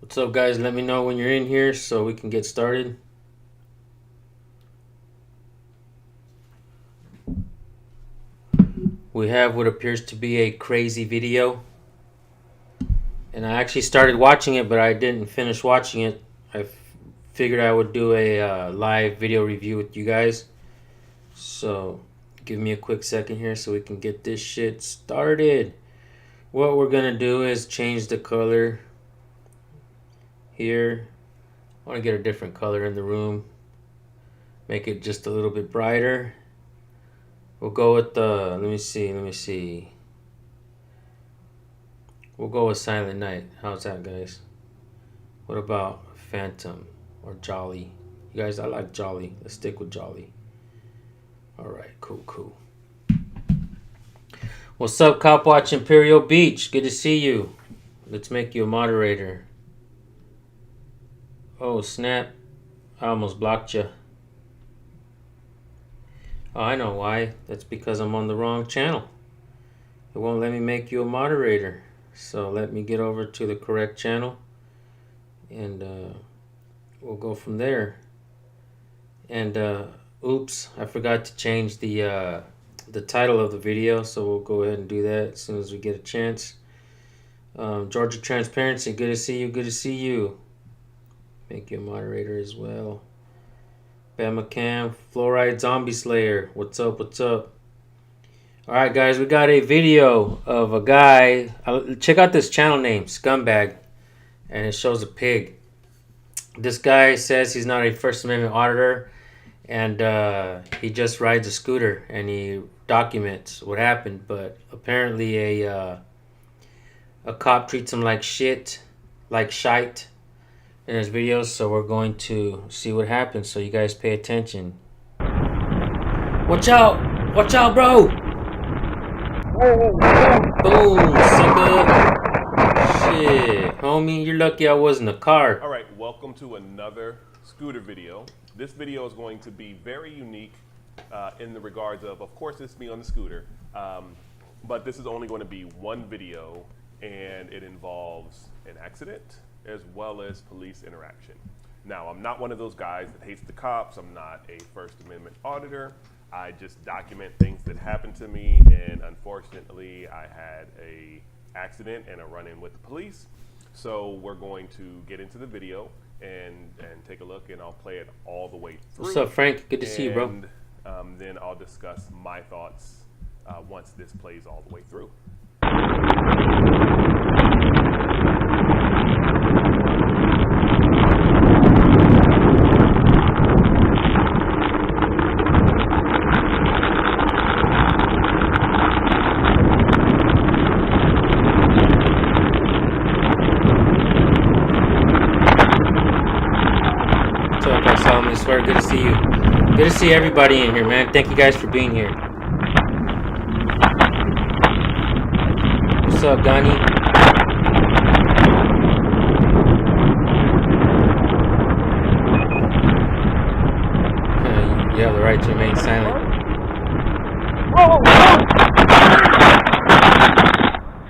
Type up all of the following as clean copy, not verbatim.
What's up, guys? Let me know when you're in here so we can get started. We have what appears to be a crazy video. And I actually started watching it, but I didn't finish watching it. I figured I would do a live video review with you guys. So give me a quick second here so we can get this shit started. What we're going to do is change the color here. I want to get a different color in the room. Make it just a little bit brighter. We'll go with the, let me see. We'll go with Silent Night. How's that, guys? What about Phantom or Jolly? You guys, I like Jolly. Let's stick with Jolly. Alright, cool. What's up, Copwatch Imperial Beach? Good to see you. Let's make you a moderator. Oh, snap. I almost blocked you. Oh, I know why. That's because I'm on the wrong channel. It won't let me make you a moderator. So let me get over to the correct channel. And we'll go from there. And oops, I forgot to change the title of the video. So we'll go ahead and do that as soon as we get a chance. Georgia Transparency, good to see you. Make you a moderator as well. Bama Cam, Fluoride Zombie Slayer. What's up? Alright, guys, we got a video of a guy. Check out this channel name, Scumbag. And it shows a pig. This guy says he's not a First Amendment auditor. And he just rides a scooter. And he documents what happened. But apparently a cop treats him like shit. Like shite. In his videos, so we're going to see what happens. So you guys pay attention. Watch out, bro! Boom, sucker! Shit, homie, you're lucky I wasn't a car. All right, welcome to another scooter video. This video is going to be very unique in the regards of course, it's me on the scooter, but this is only going to be one video, and it involves an accident as well as police interaction. Now, I'm not one of those guys that hates the cops. I'm not a First Amendment auditor. I just document things that happen to me, and unfortunately, I had a accident and a run-in with the police. So we're going to get into the video and take a look, and I'll play it all the way through. What's up, Frank? Good to see you, bro. And then I'll discuss my thoughts once this plays all the way through. Good to see you. Good to see everybody in here, man. Thank you guys for being here. What's up, Gani? You have the right to remain silent.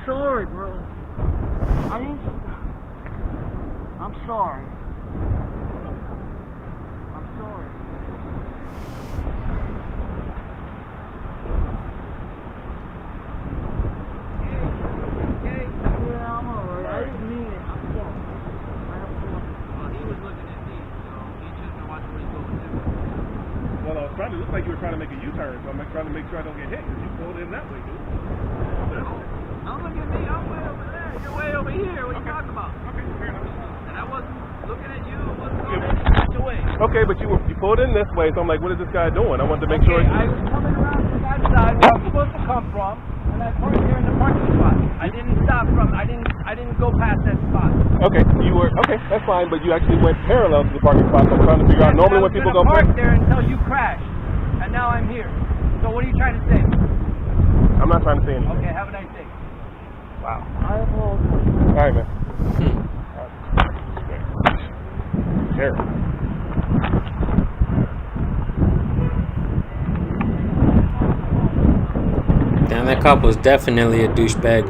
Sorry, bro. I'm sorry. It looked like you were trying to make a U-turn, so I'm trying to make sure I don't get hit, because you pulled in that way, dude. Don't look at me, I'm way over there. You're way over here. What are you talking about? Okay, fair enough. And I wasn't looking at you. I wasn't looking at your way. Okay, but you pulled in this way, so I'm like, what is this guy doing? I wanted to make sure. I was coming around to that side where I'm supposed to come from, and I parked here in the parking spot. I didn't go past that spot. Okay, that's fine, but you actually went parallel to the parking spot, so I'm trying to figure out normally when people go park there until you crash. And now I'm here. So what are you trying to say? I'm not trying to say anything. Okay, have a nice day. Wow. I apologize. All right, man. Terrible. Damn, that cop was definitely a douchebag.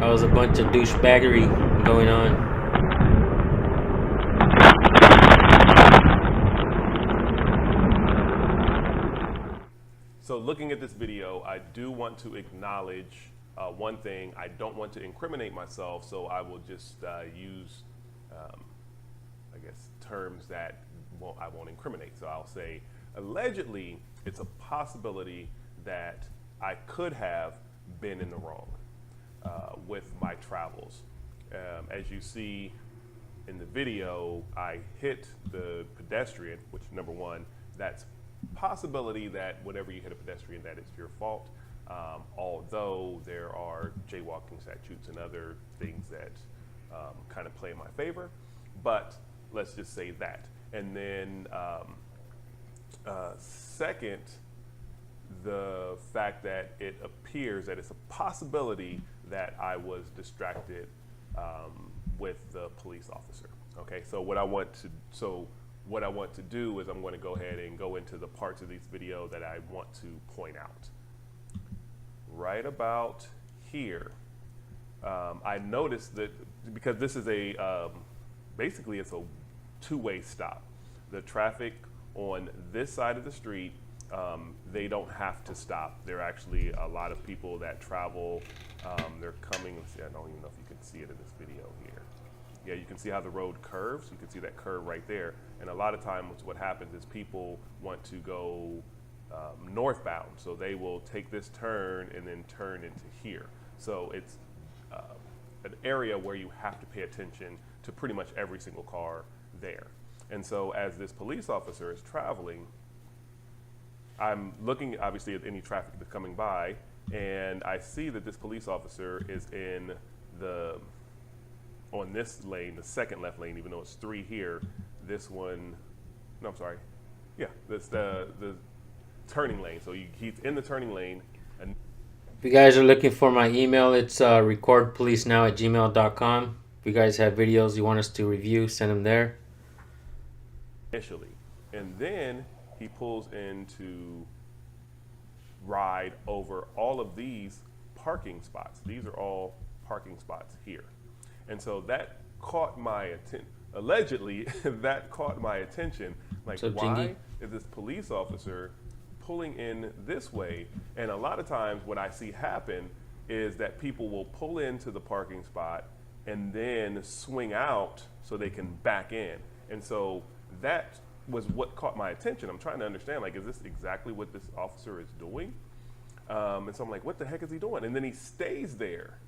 That was a bunch of douchebaggery going on. So looking at this video, I do want to acknowledge one thing. I don't want to incriminate myself, so I will just use, I guess, terms that I won't incriminate. So I'll say, allegedly, it's a possibility that I could have been in the wrong with my travels. As you see in the video, I hit the pedestrian, which, number one, that's possibility that whenever you hit a pedestrian, that it's your fault. Although there are jaywalking statutes and other things that kind of play in my favor, but let's just say that. And then second, the fact that it appears that it's a possibility that I was distracted with the police officer. Okay, so what I want to do is I'm going to go ahead and go into the parts of this video that I want to point out. Right about here, I noticed that because this is basically it's a two-way stop. The traffic on this side of the street, they don't have to stop. There are actually a lot of people that travel. They're coming. Let's see, I don't even know if you can see it in this video here. Yeah, you can see how the road curves. You can see that curve right there. And a lot of times what happens is people want to go northbound. So they will take this turn and then turn into here. So it's an area where you have to pay attention to pretty much every single car there. And so as this police officer is traveling, I'm looking obviously at any traffic that's coming by, and I see that this police officer is on this lane, the second left lane, even though it's 3 here. This one, no, I'm sorry. Yeah, that's the turning lane. So he's in the turning lane. And If you guys are looking for my email, it's recordpolicenow@gmail.com. If you guys have videos you want us to review, send them there. initially, and then he pulls into ride over all of these parking spots. These are all parking spots here. And so that caught my attention. Allegedly, that caught my attention. Like, So, why Jingy? is this police officer pulling in this way? And a lot of times what I see happen is that people will pull into the parking spot and then swing out so they can back in. And so that was what caught my attention. I'm trying to understand, like, is this exactly what this officer is doing? And so I'm like, what the heck is he doing? And then he stays there.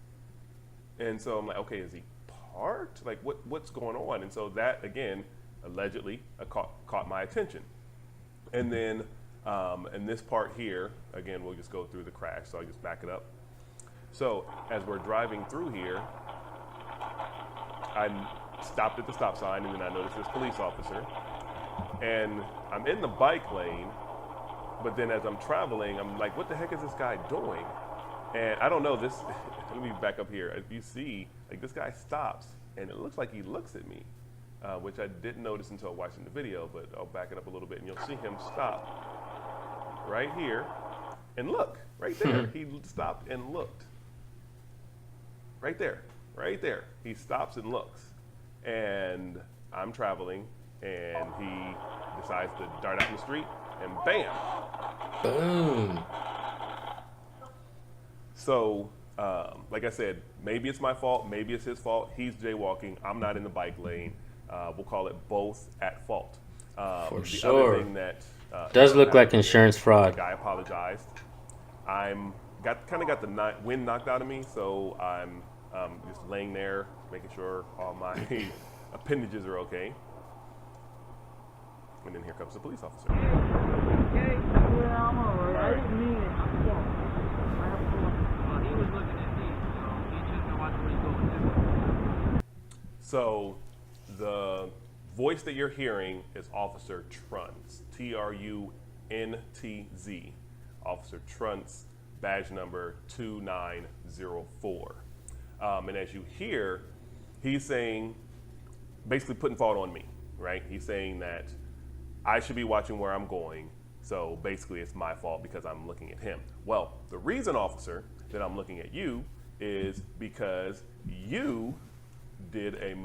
And so I'm like, okay, is he parked? Like, what's going on? And so that, again, allegedly caught my attention. And then in this part here, again, we'll just go through the crash. So I'll just back it up. So as we're driving through here, I stopped at the stop sign, and then I noticed this police officer. And I'm in the bike lane, but then as I'm traveling, I'm like, what the heck is this guy doing? And I don't know this. Let me back up here. If you see, like, this guy stops, and it looks like he looks at me, which I didn't notice until watching the video, but I'll back it up a little bit, and you'll see him stop right here and look right there. He stopped and looked right there, right there. He stops and looks, and I'm traveling, and he decides to dart out in the street, and bam. Boom. So, like I said, maybe it's my fault, maybe it's his fault. He's jaywalking, I'm not in the bike lane. We'll call it both at fault. For the sure. other thing that Does look like insurance the fraud. guy apologized. Kind of got the wind knocked out of me, so I'm just laying there, making sure all my appendages are okay. And then here comes the police officer. Okay, yeah, I'm alright. I didn't mean it. I'm sorry. Well, he was looking at me, so he just know what he was doing. So the voice that you're hearing is Officer Truntz, Truntz, Officer Truntz, badge number 2904. And as you hear, he's saying, basically putting fault on me, right? He's saying that I should be watching where I'm going, so basically it's my fault because I'm looking at him. Well, the reason, officer, that I'm looking at you is because you did a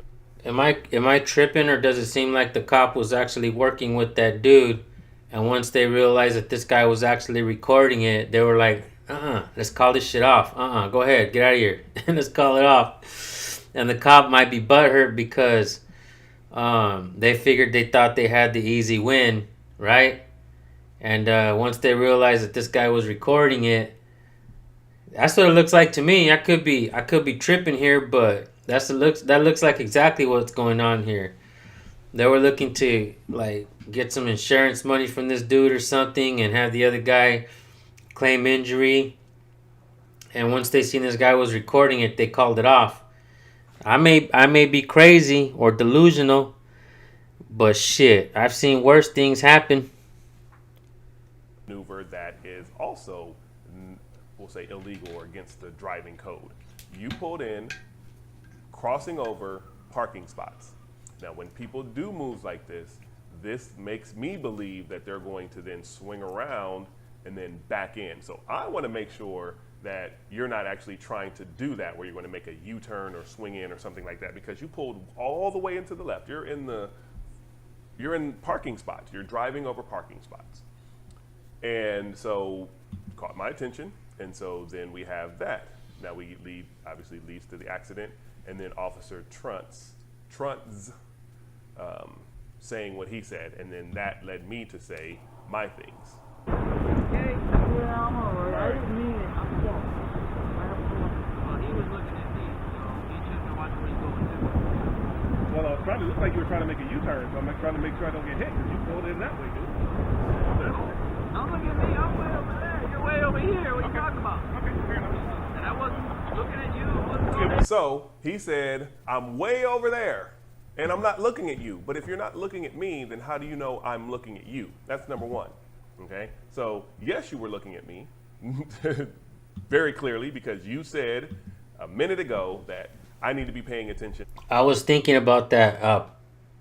Am I tripping, or does it seem like the cop was actually working with that dude, and once they realized that this guy was actually recording it, they were like, let's call this shit off. Go ahead, get out of here, and let's call it off. And the cop might be butthurt because they thought they had the easy win, right? And once they realized that this guy was recording it, that's what it looks like to me. I could be tripping here, but that looks like exactly what's going on here. They were looking to like get some insurance money from this dude or something, and have the other guy claim injury. And once they seen this guy was recording it, they called it off. I may be crazy or delusional, but shit, I've seen worse things happen. maneuver that is also, we'll say, illegal or against the driving code. You pulled in, crossing over parking spots. Now, when people do moves like this makes me believe that they're going to then swing around and then back in. So I want to make sure that you're not actually trying to do that, where you're going to make a U-turn or swing in or something like that, because you pulled all the way into the left. You're in parking spots. You're driving over parking spots. And so caught my attention, and so then we have that. Now obviously leads to the accident, and then Officer Truntz saying what he said, and then that led me to say my things. Okay, yeah, I'm alright. I didn't mean it. I'm sorry. Well, he was looking at me, so he shouldn't have watched where he's going. Well, it probably looked like you were trying to make a U-turn, so I'm like trying to make sure I don't get hit, because you pulled in that way, dude. Don't look at me. I'm way over there. You're way over here. What are you talking about? Okay, fair enough. And I wasn't looking at you. I wasn't going at So he said, I'm way over there, and I'm not looking at you. But if you're not looking at me, then how do you know I'm looking at you? That's number one. Okay? So yes, you were looking at me very clearly, because you said a minute ago that I need to be paying attention. I was thinking about that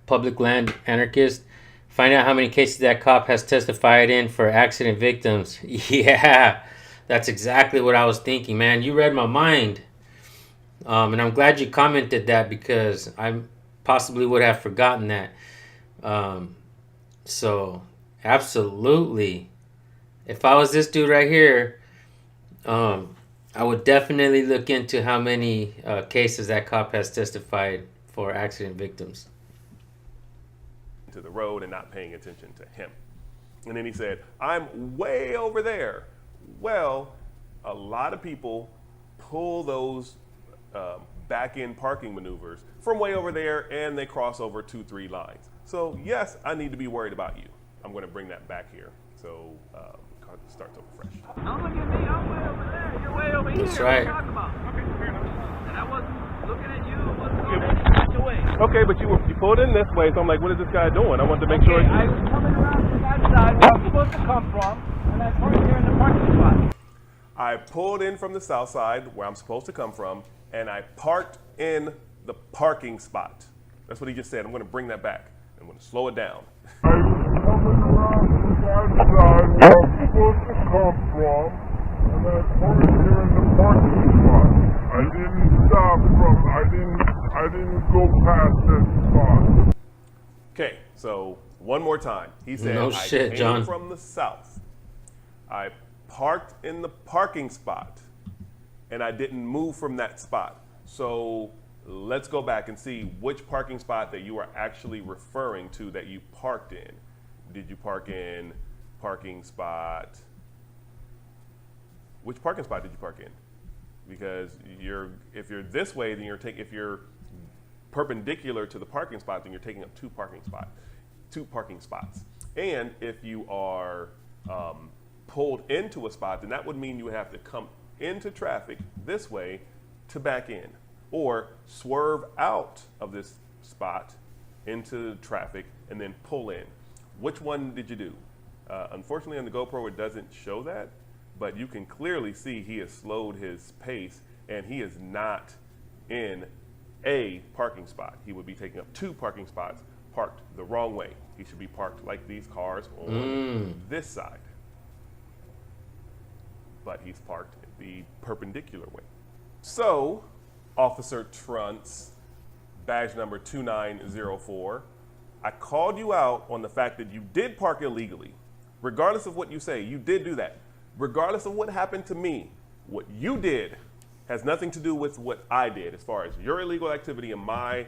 public land anarchist. Find out how many cases that cop has testified in for accident victims. Yeah, that's exactly what I was thinking, man. You read my mind. And I'm glad you commented that, because I possibly would have forgotten that. So, absolutely. If I was this dude right here, I would definitely look into how many cases that cop has testified for accident victims. To the road and not paying attention to him. And then he said, I'm way over there. Well, a lot of people pull those back-end parking maneuvers from way over there, and they cross over 2-3 lines. So yes, I need to be worried about you. I'm going to bring that back here. So starts over fresh. Don't look at me. I'm way over there. You're way over here. That's What are right. you talking about? Okay, fair enough. And I wasn't looking at you. I wasn't going at your way. Okay, but you pulled in this way, so I'm like, what is this guy doing? I wanted to make sure. I was coming around to that side where I'm supposed to come from, and I parked here in the parking spot. I pulled in from the south side where I'm supposed to come from, and I parked in the parking spot. That's what he just said. I'm going to bring that back. I'm going to slow it down. I was coming around to that side where I'm supposed to come from, and I parked here in the parking spot. I didn't go past that spot. Okay, so one more time. He said, No shit, I came John. from the south. I parked in the parking spot, and I didn't move from that spot. So let's go back and see which parking spot that you are actually referring to that you parked in. Did you park in parking spot? Which parking spot did you park in? Because if you're this way, then if you're perpendicular to the parking spot, then you're taking up two parking spots. And if you are pulled into a spot, then that would mean you would have to come into traffic this way to back in, or swerve out of this spot into traffic and then pull in. Which one did you do? Unfortunately, on the GoPro, it doesn't show that, but you can clearly see he has slowed his pace, and he is not in a parking spot. He would be taking up two parking spots parked the wrong way. He should be parked like these cars on this side. But he's parked the perpendicular way. So, Officer Truntz badge number 2904. I called you out on the fact that you did park illegally. Regardless of what you say, you did do that. Regardless of what happened to me, what you did has nothing to do with what I did as far as your illegal activity and my,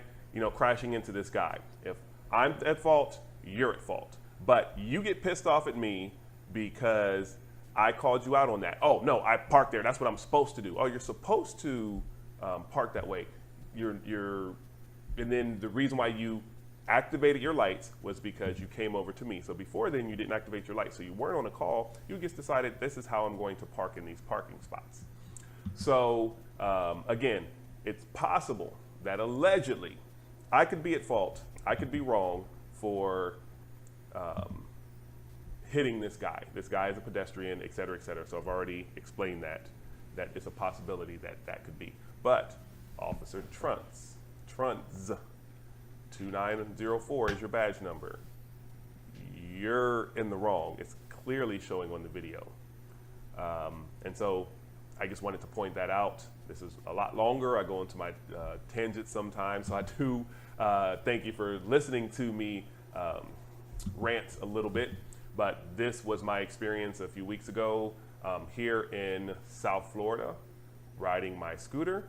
crashing into this guy. If I'm at fault, you're at fault. But you get pissed off at me because I called you out on that. Oh, no, I parked there. That's what I'm supposed to do. Oh, you're supposed to park that way. And then the reason why you activated your lights was because you came over to me. So before then, you didn't activate your lights. So you weren't on a call. You just decided this is how I'm going to park in these parking spots. So again, it's possible that allegedly I could be at fault. I could be wrong for hitting this guy. This guy is a pedestrian, et cetera, et cetera. So I've already explained that it's a possibility that could be. But Officer Truntz, 2904 is your badge number. You're in the wrong. It's clearly showing on the video. And so I just wanted to point that out. This is a lot longer. I go into my tangents sometimes. So I do thank you for listening to me rant a little bit. But this was my experience a few weeks ago here in South Florida, riding my scooter.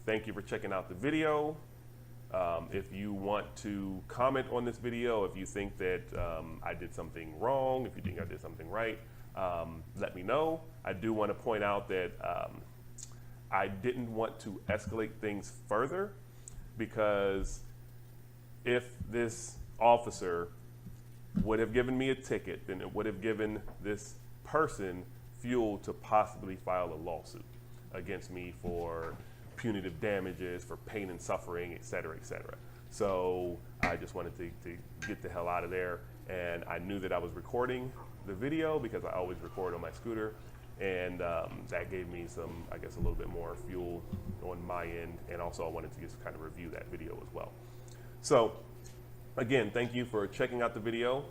Thank you for checking out the video. If you want to comment on this video, if you think that I did something wrong, if you think I did something right, let me know. I do want to point out that I didn't want to escalate things further, because if this officer would have given me a ticket, then it would have given this person fuel to possibly file a lawsuit against me for punitive damages, for pain and suffering, et cetera, et cetera. So I just wanted to get the hell out of there. And I knew that I was recording the video because I always record on my scooter. And that gave me some, I guess, a little bit more fuel on my end. And also I wanted to just kind of review that video as well. So again, thank you for checking out the video.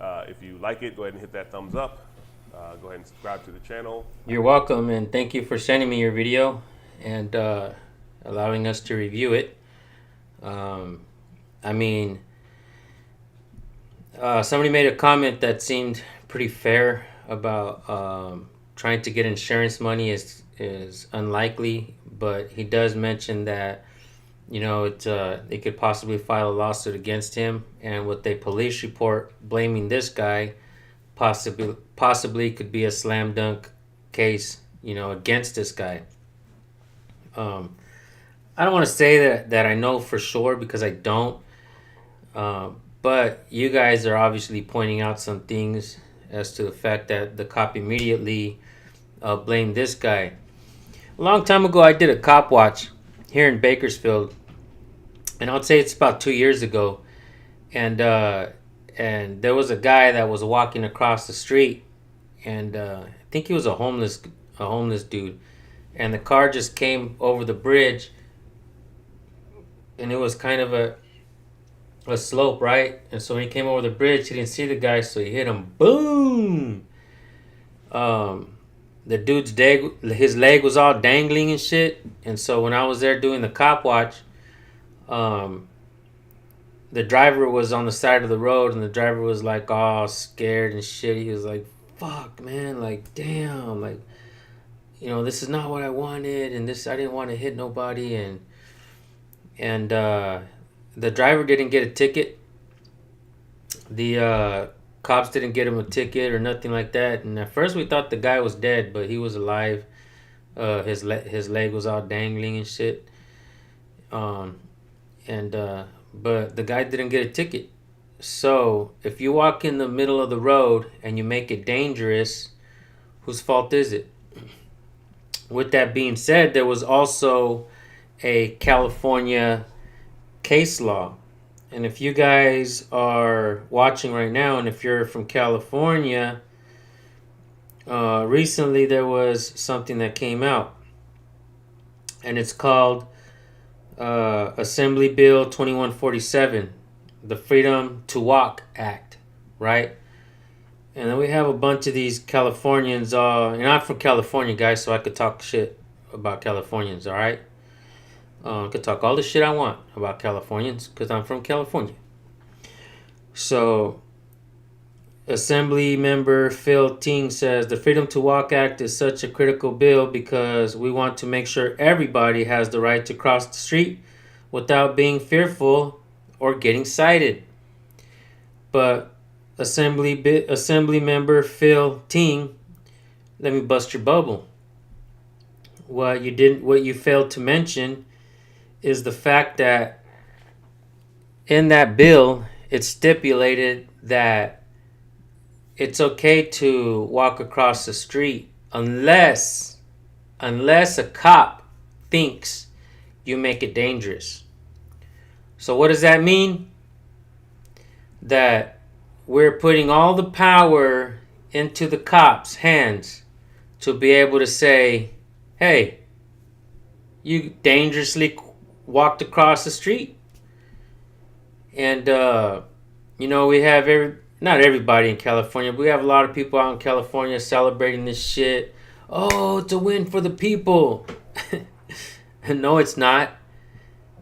If you like it, go ahead and hit that thumbs up. Go ahead and subscribe to the channel. You're welcome, and thank you for sending me your video and allowing us to review it. Somebody made a comment that seemed pretty fair about trying to get insurance money is unlikely, but he does mention that they could possibly file a lawsuit against him, and with a police report blaming this guy, possibly could be a slam dunk case, against this guy. I don't want to say that I know for sure, because I don't. But you guys are obviously pointing out some things as to the fact that the cop immediately blamed this guy. A long time ago, I did a cop watch here in Bakersfield, and I would say it's about 2 years ago. And there was a guy that was walking across the street, and I think he was a homeless dude. And the car just came over the bridge, and it was kind of a slope, right? And so when he came over the bridge, he didn't see the guy, so he hit him. Boom! The dude's his leg was all dangling and shit. And so when I was there doing the cop watch, the driver was on the side of the road, and the driver was like all scared and shit. He was like, "Fuck, man! Like, damn! Like, this is not what I wanted, and I didn't want to hit nobody." And the driver didn't get a ticket. The cops didn't get him a ticket or nothing like that. And at first we thought the guy was dead, but he was alive. His leg was all dangling and shit. But the guy didn't get a ticket. So if you walk in the middle of the road and you make it dangerous, whose fault is it? With that being said, there was also a California case law. And if you guys are watching right now, and if you're from California, recently there was something that came out, and it's called Assembly Bill 2147, the Freedom to Walk Act, right? And then we have a bunch of these Californians, and I'm from California, guys, so I could talk shit about Californians, all right? I could talk all the shit I want about Californians because I'm from California. So, Assembly member Phil Ting says the Freedom to Walk Act is such a critical bill because we want to make sure everybody has the right to cross the street without being fearful or getting cited. But Assembly member Phil Ting, let me bust your bubble. What you failed to mention is the fact that in that bill it stipulated that it's okay to walk across the street unless a cop thinks you make it dangerous. So what does that mean? That we're putting all the power into the cops' hands to be able to say, hey, you dangerously walked across the street. And, we have not everybody in California, but we have a lot of people out in California celebrating this shit. Oh, it's a win for the people. No, it's not.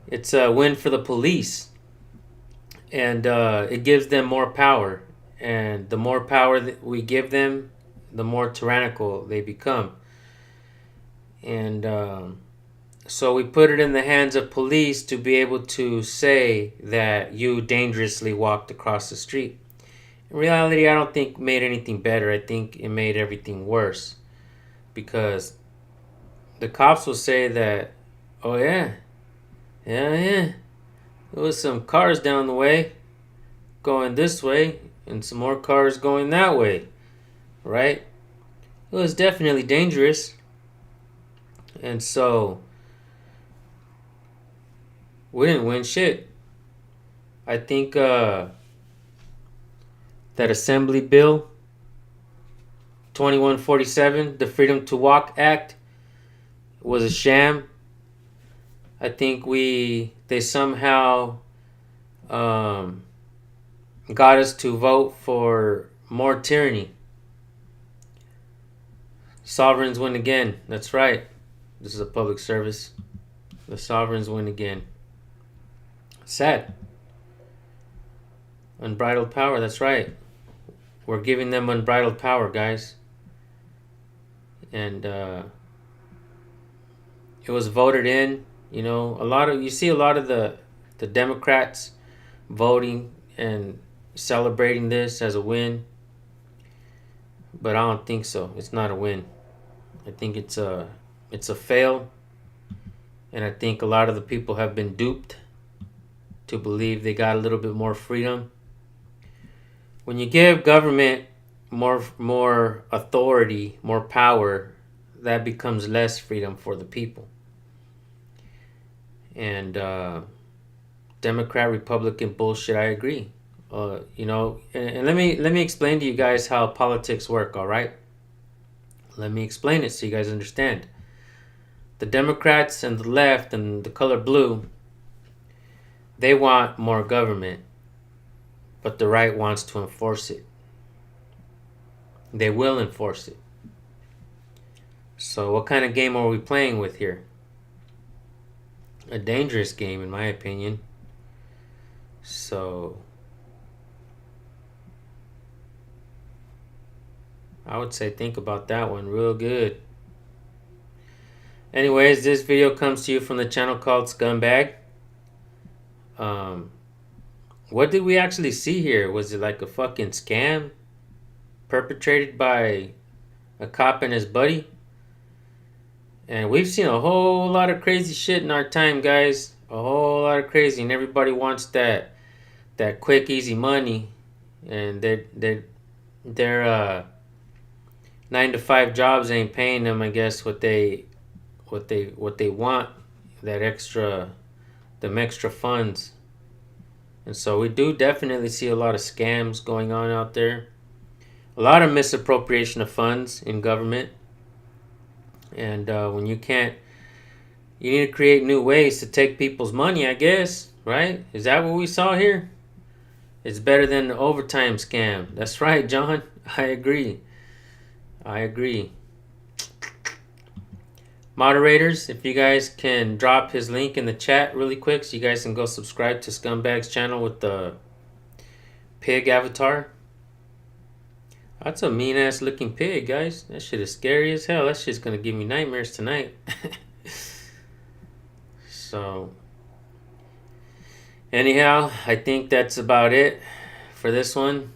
It's a win for the police. And it gives them more power. And the more power that we give them, the more tyrannical they become. And so we put it in the hands of police to be able to say that you dangerously walked across the street. In reality, I don't think it made anything better. I think it made everything worse. Because the cops will say that, oh yeah, there was some cars down the way going this way and some more cars going that way, right? It was definitely dangerous. And so we didn't win shit. I think that Assembly Bill 2147, the Freedom to Walk Act, was a sham. I think they somehow got us to vote for more tyranny. Sovereigns win again. That's right. This is a public service. The sovereigns win again. Sad. Unbridled power, that's right. We're giving them unbridled power, guys. And it was voted in. You see a lot of the Democrats voting and celebrating this as a win. But I don't think so. It's not a win. I think it's a fail. And I think a lot of the people have been duped to believe they got a little bit more freedom. When you give government more authority, more power, that becomes less freedom for the people. And Democrat Republican bullshit, I agree. And let me explain to you guys how politics work, all right? Let me explain it so you guys understand. The Democrats and the left and the color blue, they want more government, but the right wants to enforce it. They will enforce it. So what kind of game are we playing with here? A dangerous game, in my opinion. So I would say think about that one real good. Anyways, this video comes to you from the channel called Scumbag. What did we actually see here? Was it like a fucking scam perpetrated by a cop and his buddy? And we've seen a whole lot of crazy shit in our time, guys. A whole lot of crazy, and everybody wants that quick, easy money, and their 9-to-5 jobs ain't paying them, I guess, what they want, them extra funds. And so we do definitely see a lot of scams going on out there. A lot of misappropriation of funds in government. And when you need to create new ways to take people's money, I guess, right? Is that what we saw here? It's better than the overtime scam. That's right, John. I agree. Moderators, if you guys can drop his link in the chat really quick so you guys can go subscribe to Scumbag's channel with the pig avatar. That's a mean ass looking pig, guys. That shit is scary as hell. That shit's gonna give me nightmares tonight. So, anyhow, I think that's about it for this one.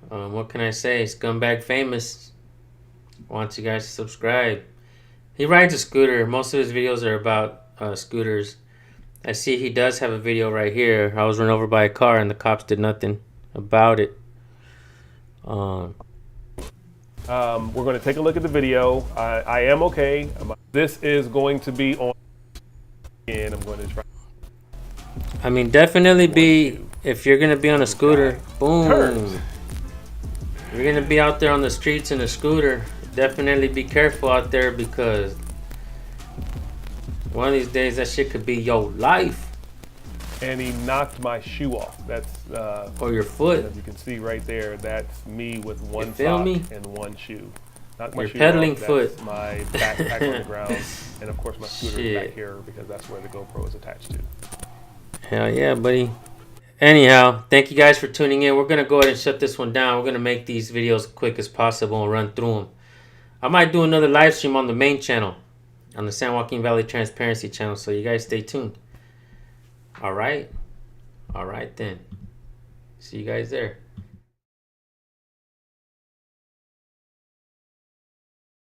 What can I say? Scumbag Famous wants you guys to subscribe. He rides a scooter. Most of his videos are about scooters. I see he does have a video right here. I was run over by a car and the cops did nothing about it. We're going to take a look at the video. I am okay. This is going to be on, and I'm going to try. I mean, definitely be, if you're going to be on a scooter, boom. Turns. If you're going to be out there on the streets in a scooter, definitely be careful out there because one of these days that shit could be your life And he knocked my shoe off. That's or your foot. as you can see right there. That's me with one feel sock me? and one shoe. Knocked my Your shoe pedaling off. foot. That's my backpack on the ground, and of course my scooter is Shit. back here because that's where the GoPro is attached to. Hell yeah, buddy. Anyhow, thank you guys for tuning in. We're going to go ahead and shut this one down. We're going to make these videos quick as possible and run through them. I might do another live stream on the main channel, on the San Joaquin Valley Transparency channel, so you guys stay tuned. All right? All right then. See you guys there.